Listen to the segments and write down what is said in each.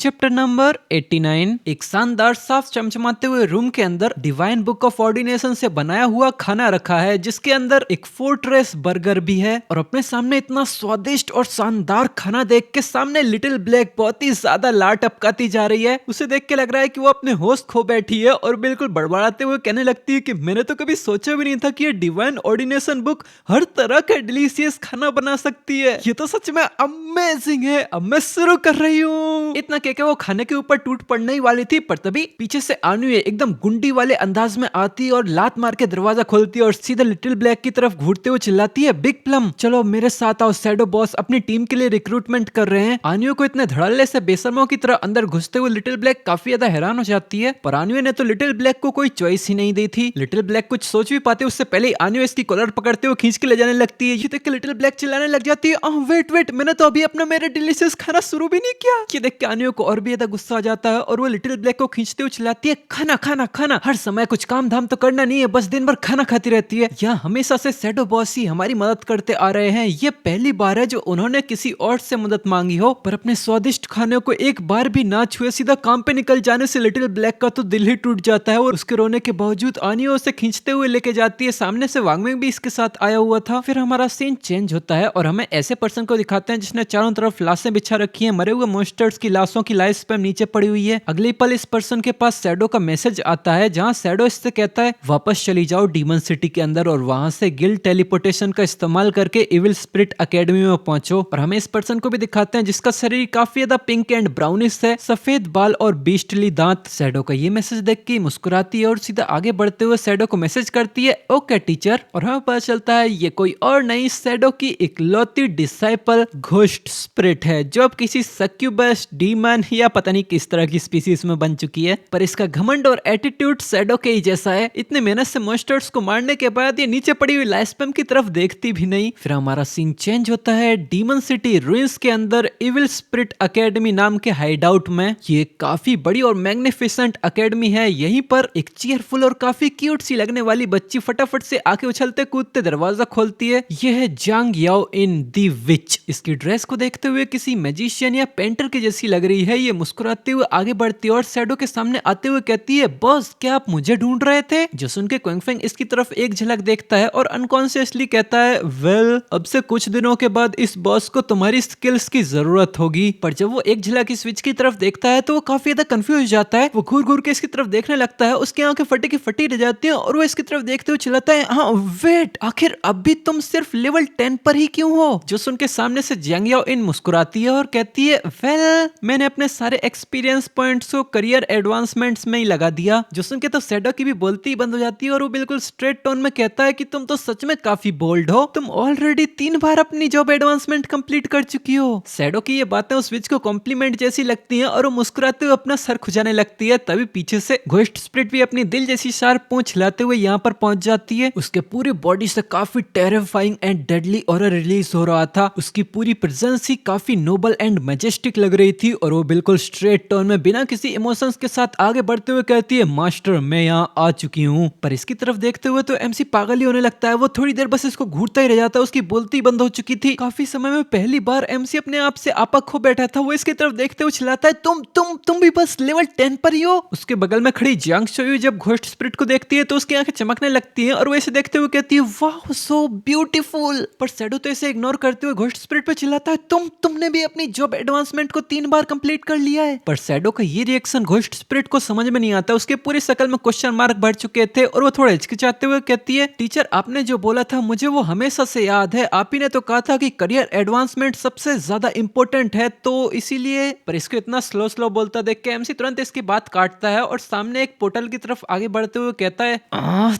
Chapter number 89। एक शानदार साफ चमचमाते हुए रूम के अंदर डिवाइन बुक ऑफ ऑर्डिनेशन से बनाया हुआ खाना रखा है, जिसके अंदर एक फोर्ट्रेस बर्गर भी है। और अपने सामने इतना स्वादिष्ट और शानदार खाना देख के सामने लिटिल ब्लैक बहुत ही ज्यादा लार टपकाती जा रही है। उसे देख के लग रहा है कि वो अपने होश खो बैठी है और बिल्कुल बड़बड़ाते हुए कहने लगती है कि मैंने तो कभी सोचा भी नहीं था कि ये डिवाइन ऑर्डिनेशन बुक हर तरह का डिलीशियस खाना बना सकती है। ये तो सच में अमेजिंग है। अब मैं शुरू कर रही हूँ। इतना कह के वो खाने के ऊपर टूट पड़ने ही वाली थी, पर तभी पीछे से आनुए एकदम गुंडी वाले अंदाज में आती और लात मार के दरवाजा खोलती और सीधा लिटिल ब्लैक की तरफ घूरते हुए चिल्लाती है, बिग प्लम चलो मेरे साथ आओ, शैडो बॉस अपनी टीम के लिए रिक्रूटमेंट कर रहे हैं। आनुए को इतने धड़ल्ले से बेशर्मों की तरह अंदर घुसते हुए लिटिल ब्लैक काफी ज्यादा हैरान हो जाती है, पर आनुए ने तो लिटिल ब्लैक को कोई चॉइस ही नहीं दी थी। लिटिल ब्लैक कुछ सोच भी पाते उससे पहले ही आनुए इसकी कॉलर पकड़ते हुए खींच के ले जाने लगती है। ये देख के लिटिल ब्लैक चिल्लाने लग जाती है, वेट वेट, मैंने तो अभी अपना मेरे डिलीशियस खाना शुरू भी नहीं किया। ये देख के आनुए को और भी ज्यादा गुस्सा आ जाता है और वो लिटिल ब्लैक को खींचते हुए चिल्लाती है, खाना खाना खाना, हर समय कुछ काम धाम तो करना नहीं है, बस दिन भर खाना खाती रहती है। यहाँ हमेशा से शैडो बॉस ही हमारी मदद करते आ रहे हैं, ये पहली बार है जो उन्होंने किसी और से मदद मांगी हो। पर अपने स्वादिष्ट खाने को एक बार भी ना छुए सीधा काम पे निकल जाने से लिटिल ब्लैक का तो दिल ही टूट जाता है और उसके रोने के बावजूद आनियो उसे खींचते हुए लेके जाती है। सामने से वांगमिंग भी इसके साथ आया हुआ था। फिर हमारा सीन चेंज होता है और हमें ऐसे पर्सन को दिखाते हैं जिसने चारों तरफ लाशें बिछा रखी है, मरे हुए मॉन्स्टर्स की लाशों की लाइफ स्पैन नीचे पड़ी हुई है। अगले पल इस पर्सन के पास शैडो का मैसेज आता है, जहां शैडो इससे कहता है वापस चली जाओ डीमन सिटी के अंदर और वहां से गिल्ड टेलीपोर्टेशन का इस्तेमाल करके इविल स्पिरिट एकेडमी में पहुंचो। और हमें इस पर्सन को भी दिखाते हैं जिसका शरीर काफी ज्यादा पिंक एंड ब्राउनिश है, सफेद बाल और बीस्टली दांत। शैडो का ये मैसेज देख के मुस्कुराती है और सीधा आगे बढ़ते हुए शैडो को मैसेज करती है, ओके टीचर। और हमें पता चलता है ये कोई और नहीं, शैडो की इकलौती डिसाइपल घोस्ट स्पिरिट है, जो अब किसी सक्यूबस, डीमन या पता नहीं किस तरह की स्पीसीज में बन चुकी है। पर इसका घमंड और एटीट्यूड शैडो के ही जैसा है। इतने मेहनत से मॉन्स्टर्स को मारने के बाद ये नीचे पड़ी हुई लाइफ स्पैम की तरफ देखती भी नहीं। फिर हमारा सीन चेंज होता है डीमन सिटी रूइंस के अंदर इविल स्पिरिट एकेडमी नाम के हाइडआउट में। ये काफी बड़ी और मैग्निफिसेंट एकेडमी है। यहीं पर एक चीयरफुल और काफी क्यूट सी लगने वाली बच्ची फटाफट से आके उछलते कूदते दरवाजा खोलती है। यह है जांग याओ इन दी विच। इसकी ड्रेस को देखते हुए किसी मैजिशियन या पेंटर की जैसी लग रही है। ये मुस्कुराते हुए आगे बढ़ती है और शैडो के सामने आते हुए कहती है, बॉस क्या आप मुझे ढूंढ रहे थे? जो सुन के क्विंगफेंग इसकी तरफ एक झलक देखता है और अनकॉन्शियसली कहता है, वेल अब से कुछ दिनों के बाद इस बॉस को तुम्हारी स्किल्स की जरूरत होगी। पर जब वो एक झलक इस स्विच की तरफ देखता है तो वो काफी ज्यादा कंफ्यूज हो जाता है। वो घूर घूर के इसकी तरफ देखने लगता है, उसकी आंखें फटी की फटी रह जाती हैं और वो इसकी तरफ देखते हुए चिल्लाता है, हाँ वेट, आखिर अब भी तुम सिर्फ लेवल 10 पर ही क्यों हो? जो सुन के सामने से जंग याओ इन मुस्कुराती है और कहती है, वेल मैंने अपने सारे एक्सपीरियंस पॉइंट्स को करियर एडवांसमेंट्स में ही लगा दिया। जो सुन के तो शैडो की भी बोलती ही बंद हो जाती है और वो बिल्कुल स्ट्रेट टोन में कहता है कि तुम तो सच में काफी बोल्ड हो, तुम ऑलरेडी 3 बार अपनी जॉब एडवांसमेंट कंप्लीट कर चुकी हो। शैडो की ये बातें उस विच को कॉम्प्लीमेंट जैसी लगती हैं और वो मुस्कुराते हुए अपना सर खुजाने लगती है। तभी पीछे से घोस्ट स्पिरिट भी अपनी दिल जैसी शार्प पूंछ हिलाते हुए यहाँ पर पहुंच जाती है। उसके पूरी बॉडी से काफी टेरिफाइंग एंड डेडली ऑरर रिलीज हो रहा था। उसकी पूरी प्रेजेंस ही काफी नोबल एंड मैजेस्टिक लग रही थी और वो बिल्कुल स्ट्रेट टोन में बिना किसी इमोशंस के साथ आगे बढ़ते हुए कहती है, मास्टर मैं यहाँ आ चुकी हूँ। पर इसकी तरफ देखते हुए तो एमसी पागल ही होने लगता है। वो थोड़ी देर बस इसको घूरता ही रह जाता है। उसकी बोलती बंद हो चुकी थी। काफी समय में पहली बार एमसी अपने आप से आपा खो बैठा था। वो इसकी तरफ देखते हुए चिल्लाता है, तुम भी बस लेवल 10 पर ही हो। उसके बगल में खड़ी जियांग शोयू जब घोस्ट स्पिरिट को देखती है तो उसकी आंखें चमकने लगती हैं और वो इसे देखते हुए कहती है, वाह सो ब्यूटीफुल। पर शैडो तो इसे इग्नोर करते हुए घोस्ट स्पिरिट पे चिल्लाता है, तुमने भी अपनी जॉब एडवांसमेंट को 3 बार कंप्लीट कर लिया है। पर शैडो का ये रिएक्शन घोस्ट स्पिरिट को समझ में नहीं आता। उसके पूरी शकल में क्वेश्चन मार्क भर चुके थे और वो थोड़ा हिचकिचाते हुए कहती है, टीचर आपने जो बोला था मुझे वो हमेशा से याद है। आप ही ने तो कहा था कि करियर एडवांसमेंट सबसे ज्यादा इंपॉर्टेंट है, तो इसीलिए। पर इसको इतना स्लो बोलता देख के एमसी तुरंत इसकी बात काटता है और सामने एक पोर्टल की तरफ आगे बढ़ते हुए कहता है,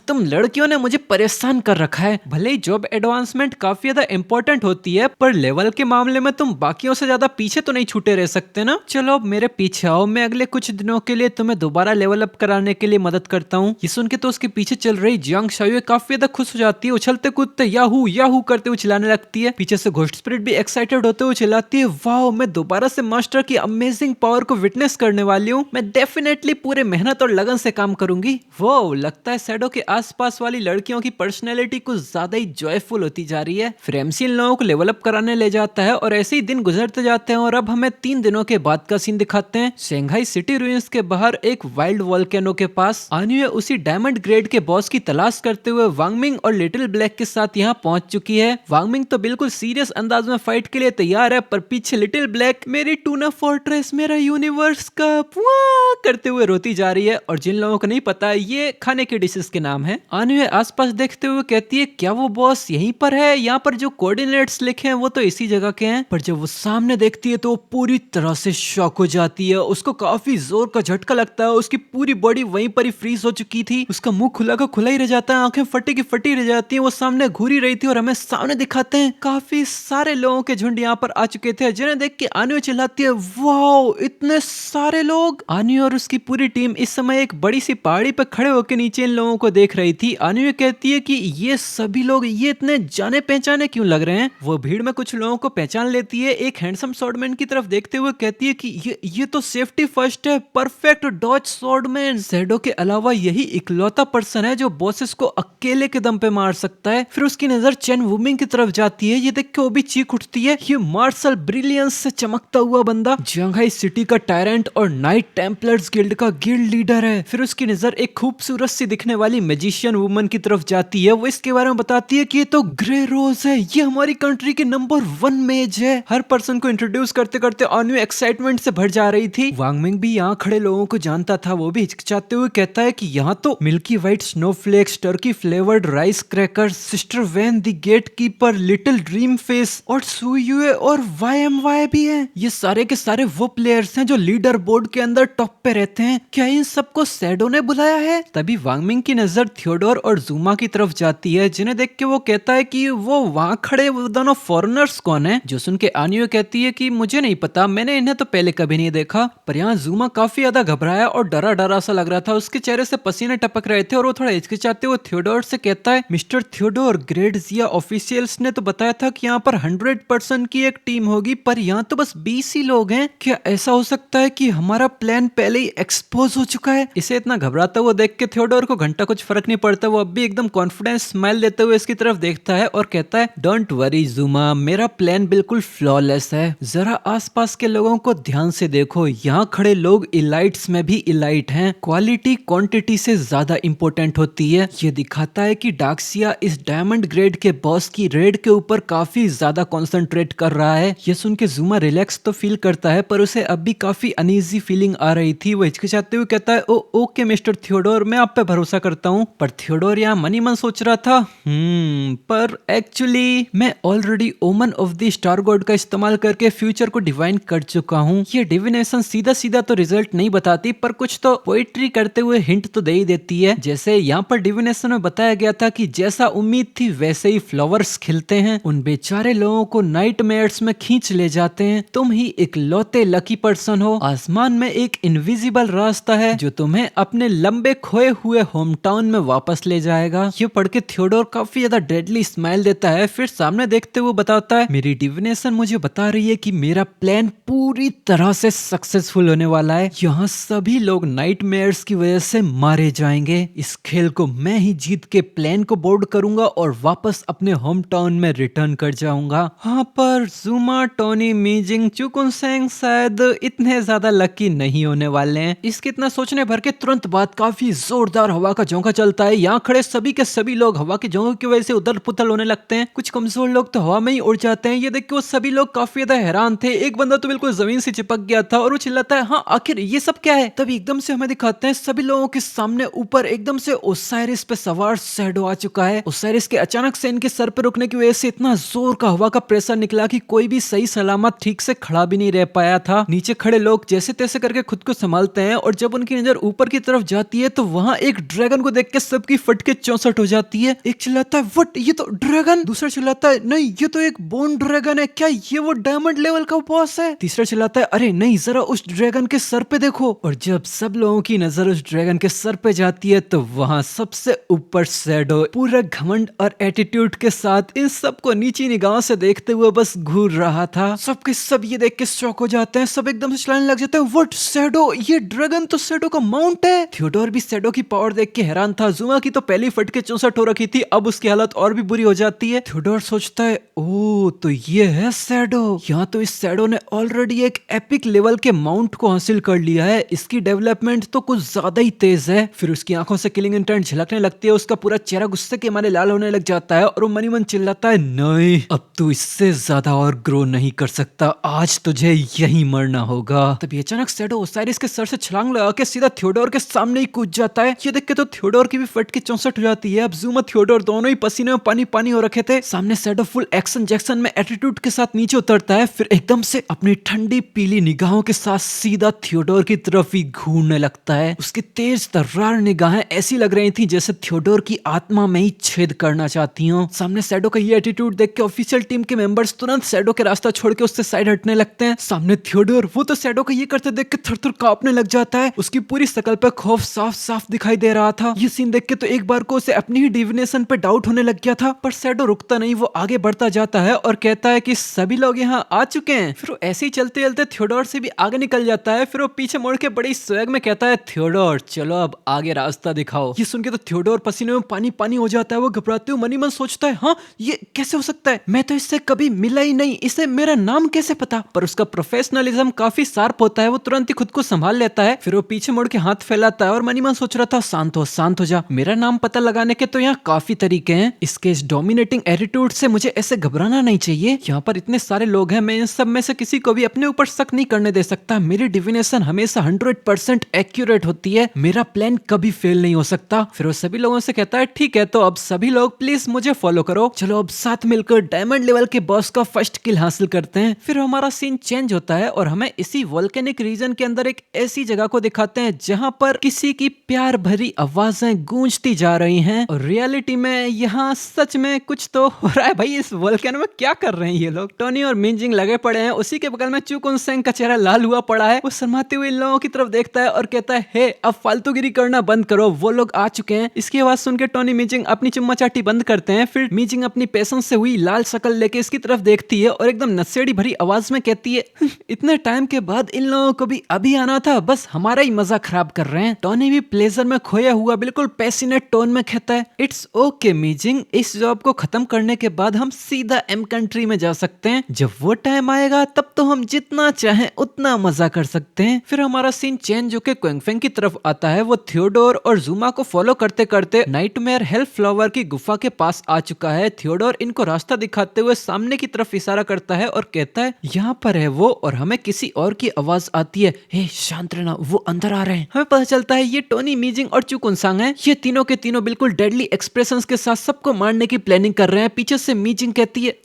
तुम लड़कियों ने मुझे परेशान कर रखा है। भले ही जॉब एडवांसमेंट काफी ज्यादा इंपॉर्टेंट होती है, पर लेवल के मामले में तुम बाकियों से ज्यादा पीछे तो नहीं छूटे रह सकते ना। चलो अब मेरे पीछे आओ, मैं अगले कुछ दिनों के लिए तुम्हें दोबारा लेवल अप कराने के लिए मदद करता हूँ। ये सुन के तो उसके पीछे चल रही जियांग शाओयू काफी ज्यादा खुश हो जाती है। उछलते कूदते याहू याहू करते हुए चिल्लाने लगती है। पीछे से घोस्ट स्पिरिट भी एक्साइटेड होते हुए चिल्लाती है, वाह मैं दोबारा से मास्टर की अमेजिंग पावर को विटनेस करने वाली हूँ। मैं डेफिनेटली पूरे मेहनत और लगन से काम करूंगी। वो लगता है शैडो के आसपास वाली लड़कियों की पर्सनैलिटी कुछ ज्यादा ही जॉयफुल होती जा रही है। फिर एमसी इन लोगों को लेवल अप कराने ले जाता है और ऐसे ही दिन गुजरते जाते हैं और अब हमें 3 दिनों के बाद का सीन दिखाते हैं। शंघाई सिटी रुइंस के बाहर एक वाइल्ड वोल्केनो के पास आन्यू उसी डायमंड ग्रेड के बॉस की तलाश करते हुए वांगमिंग और लिटिल ब्लैक के साथ यहाँ पहुंच चुकी है। वांगमिंग तो बिल्कुल सीरियस अंदाज में फाइट के लिए तैयार है, पर पीछे लिटिल ब्लैक मेरी टूना फोर्ट्रेस, मेरा यूनिवर्स का पुआ करते हुए रोती जा रही है। और जिन लोगों को नहीं पता, ये खाने के डिशेस के नाम है। आन्यू आसपास देखते हुए कहती है, क्या वो बॉस यहीं पर है? यहाँ पर जो कोऑर्डिनेट्स लिखे हैं वो तो इसी जगह के हैं। पर जब वो सामने देखती है तो पूरी तरह से शॉक हो जाती है। उसको काफी जोर का झटका लगता है। उसकी पूरी बॉडी वहीं पर ही फ्रीज हो चुकी थी। उसका मुंह खुला का खुला ही रह जाता है, आंखें फटी की फटी रह जाती हैं। वो सामने घूरी रही थी और हमें सामने दिखाते हैं काफी सारे लोगों के झुंड यहाँ पर आ चुके थे, जिन्हें देख के आन्यू चिल्लाती है, वाओ इतने सारे लोग। आन्यू और उसकी पूरी टीम इस समय एक बड़ी सी पहाड़ी पर खड़े होकर नीचे इन लोगों को देख रही थी। आन्यू कहती है कि ये सभी लोग ये इतने जाने पहचाने क्यों लग रहे हैं। वो भीड़ में कुछ लोगों को पहचान लेती है। एक हैंडसम स्वॉर्डमैन की तरफ देखते हुए कहती है कि ये तो सेफ्टी फर्स्ट है, परफेक्ट डॉज स्वॉर्डमैन। शैडो के अलावा यही इकलौता पर्सन है जो बॉसेस को अकेले के दम पे मार सकता है। फिर उसकी नजर चेन वुमिंग की तरफ जाती है। ये देख के वो भी चीख उठती है, ये मार्शल ब्रिलियंस से चमकता हुआ बंदा शंघाई सिटी का टायरेंट और नाइट टेम्पलर्स गिल्ड का गिल्ड लीडर है। फिर उसकी नजर एक खूबसूरत सी दिखने वाली मैजिशियन वुमन की तरफ जाती है। वो इसके बारे में बताती है कि ये तो ग्रे रोज है, ये हमारी कंट्री की नंबर 1 मेज है। हर पर्सन को इंट्रोड्यूस करते करते आन्यू एक्साइटमेंट से भर जा रही थी। वांगमिंग भी यहाँ खड़े लोगों को जानता था। वो भी हिचकिचाते हुए कहता है कि यहाँ तो milky white snowflakes, turkey flavoured rice crackers, sister van the gatekeeper, little dream face और सुयुए और YMY भी है। ये सारे के सारे वो प्लेयर्स हैं जो लीडर बोर्ड के अंदर टॉप पे रहते हैं। क्या इन सबको शैडो ने बुलाया है? तभी वांगमिंग की नजर थियोडोर और जूमा की तरफ जाती है, जिन्हें देख के वो कहता है कि वो वहाँ खड़े वो दोनों फॉरेनर्स कौन है। जो सुन के आन्यू कहती है कि मुझे नहीं पता, मैंने इन्हें तो पहले कभी नहीं देखा। पर यहाँ जूमा काफी ज्यादा घबराया और डरा डरा सा लग रहा था। उसके चेहरे से पसीने टपक रहे थे और वो थोड़ा हिचकिचाते हुए थियोडोर से कहता है, मिस्टर थियोडोर, ग्रेड जिया ऑफिशियल्स ने तो बताया था कि यहाँ पर 100% की एक टीम होगी, पर यहाँ तो बस 20 ही लोग हैं। क्या ऐसा हो सकता है कि हमारा प्लान पहले ही एक्सपोज हो चुका है? इसे इतना घबराता हुआ देख के थियोडोर को घंटा कुछ फर्क नहीं पड़ता। वो अब भी एकदम कॉन्फिडेंस स्माइल देते हुए इसकी तरफ देखता है और कहता है, डोंट वरी जूमा, मेरा प्लान बिल्कुल फ्लॉलेस है। जरा आसपास के लोगों को ध्यान से देखो, यहाँ खड़े लोग इलाइट्स में भी इलाइट हैं। क्वालिटी क्वांटिटी से ज्यादा इंपॉर्टेंट होती है। ये दिखाता है कि डाक्सिया इस डायमंड ग्रेड के बॉस की रेड के ऊपर काफी ज्यादा कंसंट्रेट कर रहा है। ये सुन के जूमा रिलैक्स तो फील करता है, पर उसे अब भी काफी अनईजी फीलिंग आ रही थी। वो हिचकिचाते हुए कहता है, ओके मिस्टर थियोडोर, मैं आप पे भरोसा करता हूँ। पर थियोडोर यहाँ मन ही मन सोच रहा था, पर एक्चुअली मैं ऑलरेडी ओमन ऑफ द स्टार गॉड का इस्तेमाल करके फ्यूचर को डिवाइन कर चुका हूँ। ये डिविनेशन सीधा सीधा तो रिजल्ट नहीं बताती, पर कुछ तो पोइट्री करते हुए हिंट तो दे ही देती है। जैसे यहाँ पर डिविनेशन में बताया गया था कि जैसा उम्मीद थी वैसे ही फ्लावर्स खिलते हैं, उन बेचारे लोगों को नाइटमेयर्स में खींच ले जाते हैं। तुम ही एक लौते लकी पर्सन हो। आसमान में एक इनविजिबल रास्ता है जो तुम्हें अपने लंबे खोए हुए होम टाउन में वापस ले जाएगा। ये पढ़ के थियोडोर काफी ज्यादा डेडली स्माइल देता है। फिर सामने देखते हुए बताता है, मेरी डिविनेशन मुझे बता रही है कि मेरा प्लान पूरी तरह से सक्सेसफुल होने वाला है। यहाँ सभी लोग नाइटमेयर्स की वजह से मारे जाएंगे। इस खेल को मैं ही जीत के प्लान को बोर्ड करूंगा और वापस अपने होम टाउन में रिटर्न कर जाऊंगा। हाँ, पर जूमा, टोनी, मीजिंग, चुकुनसेंग शायद इतने ज्यादा लकी नहीं होने वाले हैं। इसके इतना सोचने भर के तुरंत बाद काफी जोरदार हवा का झोंका चलता है। यहाँ खड़े सभी के सभी लोग हवा के झोंके की वजह से उधर पुथल होने लगते हैं। कुछ कमजोर लोग तो हवा में ही उड़ जाते हैं। ये देख के वो सभी लोग काफी ज्यादा हैरान थे। एक बंदा तो बिल्कुल जमीन से चिपक गया था और वो चिल्लाता है, हाँ आखिर ये सब क्या है? तभी एकदम से हमें दिखाते हैं सभी लोगों के सामने ऊपर एकदम से ओसाइरिस पे सवार शैडो आ चुका है। ओसाइरिस के अचानक से इनके सर पे रुकने की वजह से इतना जोर का हवा का प्रेशर निकला कि कोई भी सही सलामत ठीक से खड़ा भी नहीं रह पाया था। नीचे खड़े लोग जैसे तैसे करके खुद को संभालते हैं और जब उनकी नजर ऊपर की तरफ जाती है तो वहां एक ड्रैगन को देख के सबकी फटके 64 हो जाती है। एक चिल्लाता है, व्हाट, ये तो ड्रैगन। दूसरा चिल्लाता है, नहीं ये तो एक बोन ड्रैगन है, क्या ये वो डायमंड लेवल का बॉस है? तीसरा चिल्लाता है, अरे नहीं, जरा उस ड्रैगन के सर पे देखो। और जब सब लोगों की नजर उस ड्रैगन के सर पे जाती है तो वहां सबसे ऊपर शैडो पूरा घमंड और एटीट्यूड के साथ इन सबको नीची निगाह से देखते हुए बस घूर रहा था। सबके सब ये देख के शॉक हो जाते हैं। सब एकदम से चिल्लाने लग जाते हैं, व्हाट, शैडो, ये ड्रैगन तो शैडो का माउंट है। थियोडोर भी शैडो की पावर देख के हैरान था। जुमा की तो पहली फटके 64 हो रखी थी, अब उसकी हालत और भी बुरी हो जाती है। थियोडोर सोचता है, ओ तो ये है शैडो। यहाँ तो इस शैडो ने ऑलरेडी एक एपिक लेवल के माउंट को हासिल कर लिया है। इसकी डेवलपमेंट तो कुछ ज्यादा ही तेज है। फिर उसकी आंखों से किलिंग इंटेंट झलकने लगती है, उसका पूरा चेहरा गुस्से के मारे लाल होने लग जाता है और वो मनी मन चिल्लाता है, नहीं अब तू इससे ज्यादा और ग्रो नहीं कर सकता, आज तुझे यहीं मरना होगा। तभी अचानक शैडो ओसाइरिस के सर से छलांग लगा के सीधा थियोडोर के सामने ही कूद जाता है। ये देख के तो थियोडोर की भी फट की 64 हो जाती है। अब ज़ूम और थियोडोर दोनों ही पसीने में पानी पानी हो रखे थे। सामने शैडो फुल एक्शन जैक्सन में एटीट्यूड के साथ नीचे उतरता है, फिर एकदम से अपनी ठंडी पीली निगाहों के साथ सीधा थियोडोर की तरफ ही घूरने लगता है। उसकी तेज तर्रार निगाहें ऐसी लग रही थी जैसे थियोडोर की आत्मा में ही छेद करना चाहती हूँ। सामने शैडो का ये एटीट्यूड देख के ऑफिशियल टीम के मेंबर्स तुरंत शैडो के रास्ता छोड़ के उससे साइड हटने लगते हैं। सामने थियोडोर, वो तो शैडो का ये करते देख के थर-थर कांपने लग जाता है। उसकी पूरी शकल पे खौफ साफ साफ दिखाई दे रहा था। ये सीन देख के तो एक बार को उसे अपनी ही डिविनेशन पे डाउट होने लग गया था, पर शैडो रुकता नहीं, वो आगे बढ़ता जाता है और कहता है कि सभी लोग यहाँ आ चुके हैं। फिर वो ऐसे ही चलते चलते थियोडोर से भी आगे निकल जाता है। फिर वो पीछे मुड़ के बड़ी स्वैग में कहता है, थियोडोर चलो अब आगे रास्ता दिखाओ। ये सुन के तो थियोडोर पसीने में पानी पानी हो जाता है। वो घबराते हुए मनी मन सोचता है, हाँ ये कैसे हो सकता है, मैं तो इससे कभी मिला ही नहीं, इसे मेरा नाम कैसे पता। पर उसका प्रोफेशनलिज्म काफी शार्प होता है, वो तुरंत ही खुद को संभाल लेता है। फिर वो पीछे मुड़ के हाथ फैलाता है और मनी मन सोच रहा था, शांत हो जा, मेरा नाम पता लगाने के तो यहाँ काफी तरीके हैं, इसके इस डोमिनेटिंग एटीट्यूड से मुझे ऐसे घबराना नहीं चाहिए। यहाँ पर इतने सारे लोग हैं, मैं इन सब में से किसी को भी अपने ऊपर शक नहीं करने दे सकता। मेरी डिविनेशन हमेशा 100% एक्यूरेट होती है, मेरा प्लान कभी फेल नहीं हो सकता। फिर वो सभी लोगों से कहता है, ठीक है तो अब सभी लोग प्लीज मुझे फॉलो करो, चलो अब साथ मिलकर डायमंड लेवल के बॉस का फर्स्ट किल हासिल करते हैं। फिर हमारा सीन चेंज होता है और हमें इसी वोल्केनिक रीजन के अंदर एक ऐसी जगह को दिखाते हैं जहां पर किसी की प्यार भरी आवाजें गूंजती जा रही हैं और रियलिटी में यहाँ सच में कुछ तो हो रहा है। भाई इस वोल्केनो में क्या कर रहे हैं ये लोग। टोनी और मिंजिंग लगे पड़े हैं, उसी के बगल में चुकुन सेंग का चेहरा लाल हुआ पड़ा है। वो शर्माते हुए इन लोगों की तरफ देखता है और कहता है, हे अब फालतूगिरी करना बंद करो, वो लोग आ चुके हैं। इसकी आवाज सुन के टोनी मिंजिंग अपनी चुम्मा चाटी बंद करते हैं। फिर मिंजिंग अपनी पेशेंस से हुई लाल शक्ल लेके इसकी तरफ देखती है और एकदम नशेड़ी भरी आवाज में कहती है, इतने टाइम के बाद इन लोगों को भी अभी आना था, बस हमारा ही मजा खराब कर रहे हैं। टोनी भी प्लेजर में खोया हुआ बिल्कुल पैशनेट टोन में कहता है, इट्स ओके मिंजिंग, इस जॉब को खत्म करने के बाद हम सीधा एम कंट्री में जा सकते हैं, जब वो टाइम आएगा तब तो हम जितना चाहें उतना मजा कर सकते हैं। फिर हमारा सीन चेंज होकर क्वेंगफेंग की तरफ आता है। वो थियोडोर और ज़ूमा को फॉलो करते करते नाइटमेयर हेल्थ फ्लावर की गुफा के पास आ चुका है। थियोडोर इनको रास्ता दिखाते हुए सामने की तरफ इशारा करता है और कहता है, यहाँ पर है वो, और हमें किसी और की आवाज आती है, हे शांत रहना, वो अंदर आ रहे हैं। हमें पता चलता है ये टोनी, मिंजिंग और चुकुनसांग हैं। ये तीनों के तीनों बिल्कुल डेडली एक्सप्रेशंस के साथ सबको मारने की प्लानिंग कर रहे हैं। पीछे से मिंजिंग कहती है,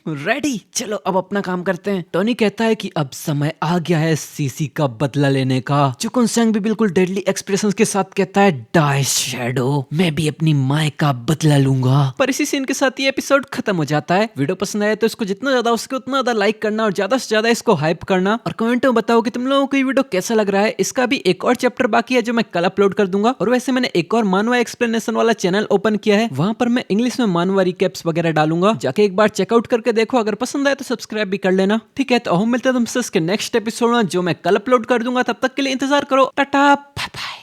रेडी, चलो अब अपना काम करते हैं। टोनी कहता है कि अब समय आ गया है सीसी का बदला लेने का। चुकुनसांग भी बिल्कुल डेडली एक्सप्रेशंस के साथ कहता है, डाई शैडो, मैं भी अपनी माय का बदला लूंगा। पर इसी सीन के साथ ये एपिसोड खत्म हो जाता है। वीडियो पसंद आया तो इसको जितना ज्यादा उसके उतना ज्यादा लाइक करना और ज्यादा से ज्यादा इसको हाइप करना, और कमेंट में बताओ कि तुम लोगों को ये वीडियो कैसा लग रहा है। इसका भी एक और चैप्टर बाकी है जो मैं कल अपलोड कर दूंगा। और वैसे मैंने एक और मानवा एक्सप्लेनेशन वाला चैनल ओपन किया है, वहां पर मैं इंग्लिश में मानवा रिकैप्स वगैरह डालूंगा, जाके एक बार चेकआउट करके देखो। अगर पसंद आए तो सब्सक्राइब भी कर लेना। ठीक है, तो हम मिलते हैं तुमसे इसके नेक्स्ट एपिसोड में जो मैं कल अपलोड कर दूंगा। तब तक के लिए इंतजार करो। Tata, bye bye.